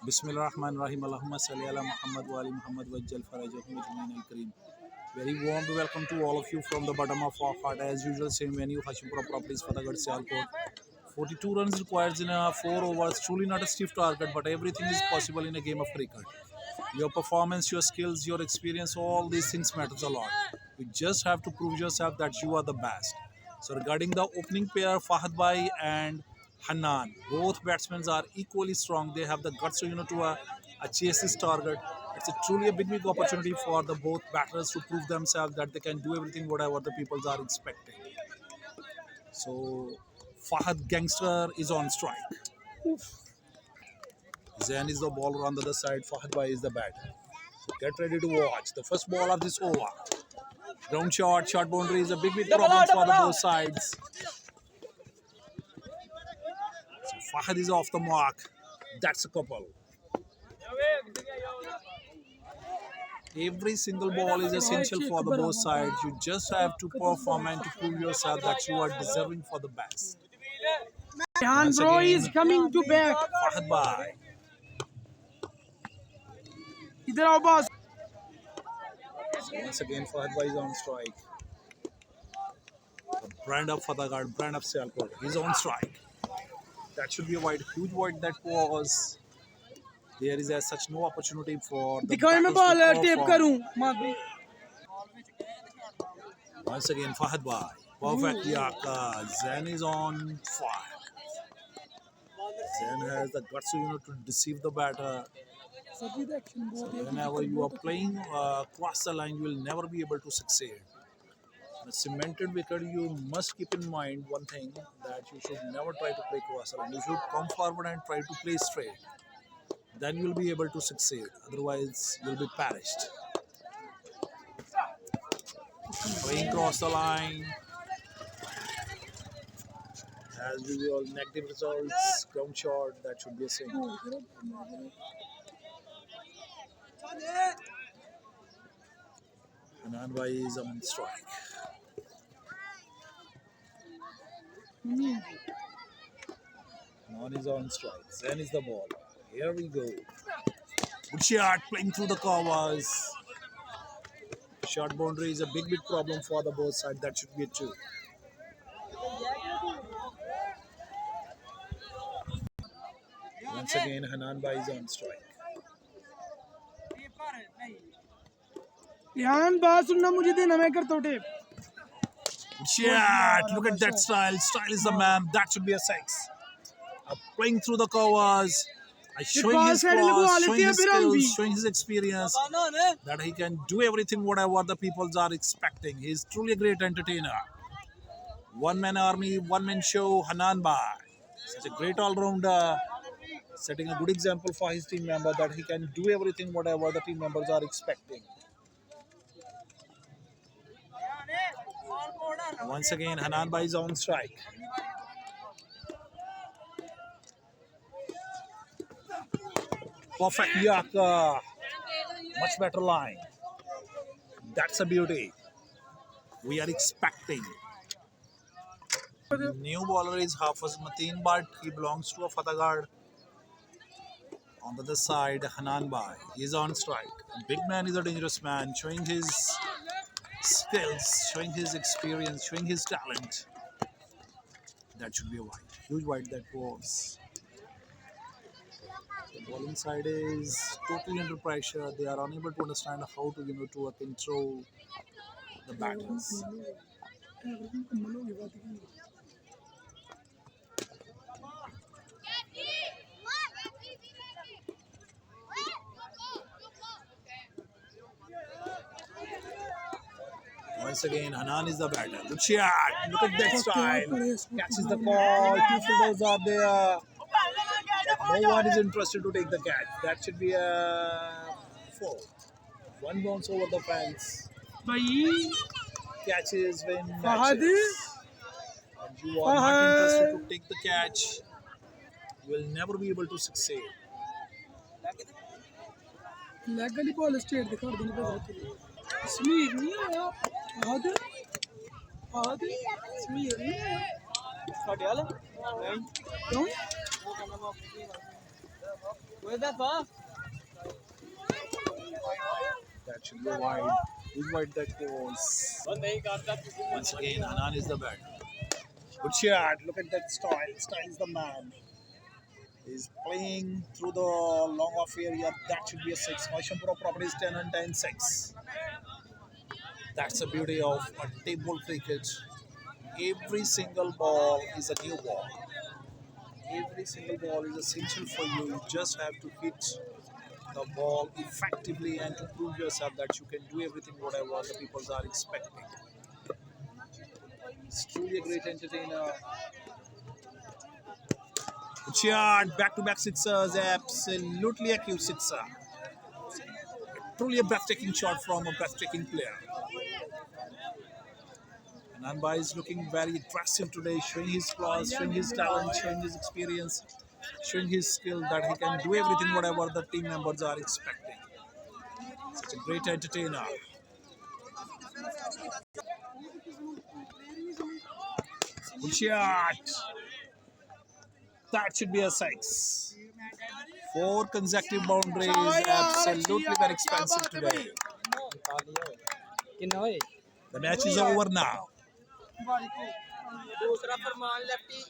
Bismillahirrahmanirrahim. Allahumma salli ala Muhammad wa ali Muhammad wajjal farajahum ajma'in al-kareem. Very warm welcome to all of you from the bottom of our heart. As usual, same venue, Hashimpura Properties, Fatehgarh, Sialkot. 42 runs required in a 4 overs. Truly not a stiff target, but everything is possible in a game of cricket. Your performance, your skills, your experience, all these things matters a lot. You just have to prove yourself that you are the best. So regarding the opening pair, Fahad Bhai and Hanan, both batsmen are equally strong. They have the guts to chase this target. It's truly a big opportunity for the both batters to prove themselves that they can do everything whatever the people are expecting. So Fahad Gangster is on strike. Zain is the bowler on the other side. Fahad Bhai is the batter. So get ready to watch the first ball of this over. Ground short boundary is a big problem for the both sides. So Fahad is off the mark. That's a couple. Every single ball is essential for the both sides. You just have to perform and to prove yourself that you are deserving for the best. Rehan bro is coming to back. Fahad Bhai. इधर आओ boss. Once again, Fahad Bhai is on strike. The brand of Fatehgarh, brand of Sialkot, he's on strike. That should be a wide, huge wide that was. There is as such no opportunity for the दिखाओ मैं batters ball to tape perform. करूं Madhu. Once again, Fahad Bhai. Perfect Yaka. Zain is on fire. Zain has the guts to deceive the batter. So whenever you are playing across the line, you will never be able to succeed. On a cemented wicket, you must keep in mind one thing, that you should never try to play cross the line. You should come forward and try to play straight. Then you will be able to succeed. Otherwise, you will be perished. Playing cross the line. As usual, negative results, ground shot, that should be a sin. Hanan Bhai is on strike. Hanan is on strike. Zain is the ball. Here we go. Good shot, playing through the covers. Short boundary is a big problem for the both sides. That should be a 2. Once again, Hanan Bhai is on strike. Rehan boss सुनना मुझे देना मैं करता हूँ tape. Good shot. Look at that style. Style is the man. That should be a 6. Playing through the covers. Showing his class, showing his skills, showing his experience, that he can do everything whatever the people are expecting. He is truly a great entertainer. One man army, one man show, Hanan Bhai. Such a great all-rounder, setting a good example for his team member that he can do everything whatever the team members are expecting. Once again, Hanan Bhai is on strike. Perfect Yaka. Much better line. That's a beauty. We are expecting. New bowler is Hafiz Mateen, but he belongs to a Fatehgarh. On the other side, Hanan Bhai. He is on strike. A big man is a dangerous man, showing his skills, showing his experience, showing his talent. That should be a wide. Huge wide that was. The bowling side is totally under pressure. They are unable to understand how to control the batters. Once again, Hanan is the batter. Good shot. Look at that style. Catches the ball. 2 fielders are there. No one is interested to take the catch. That should be a 4. One bounce over the fence. भाई Catches win Fahad matches. And you are not interested to take the catch, you will never be able to succeed. Leg वाली ball straight दिखा देने पे बहुत स्मीर नहीं आया फहद फहद स्मीर नहीं आया Fadiyala? क्यों That should be wide. Who's wide that goes? Once again, Anan is the bat. Good shot. Look at that style. Style's the man. He's playing through the long off area. That should be a 6. Vaishampura Properties 10 and 10 6. That's the beauty of a table cricket. Every single ball is a new ball. Every single ball is essential for you. You just have to hit the ball effectively and to prove yourself that you can do everything whatever the people are expecting. He's truly a great entertainer. Good shot, back-to-back sixers, absolutely a cute sixer. Truly a breathtaking shot from a breathtaking player. And Anbai is looking very aggressive today, showing his class, showing his talent, showing his experience, showing his skill that he can do everything whatever the team members are expecting. Such a great entertainer. Good shot. That should be a 6. 4 consecutive boundaries, absolutely very expensive today. The match is over now. दूसरा फरमान lefty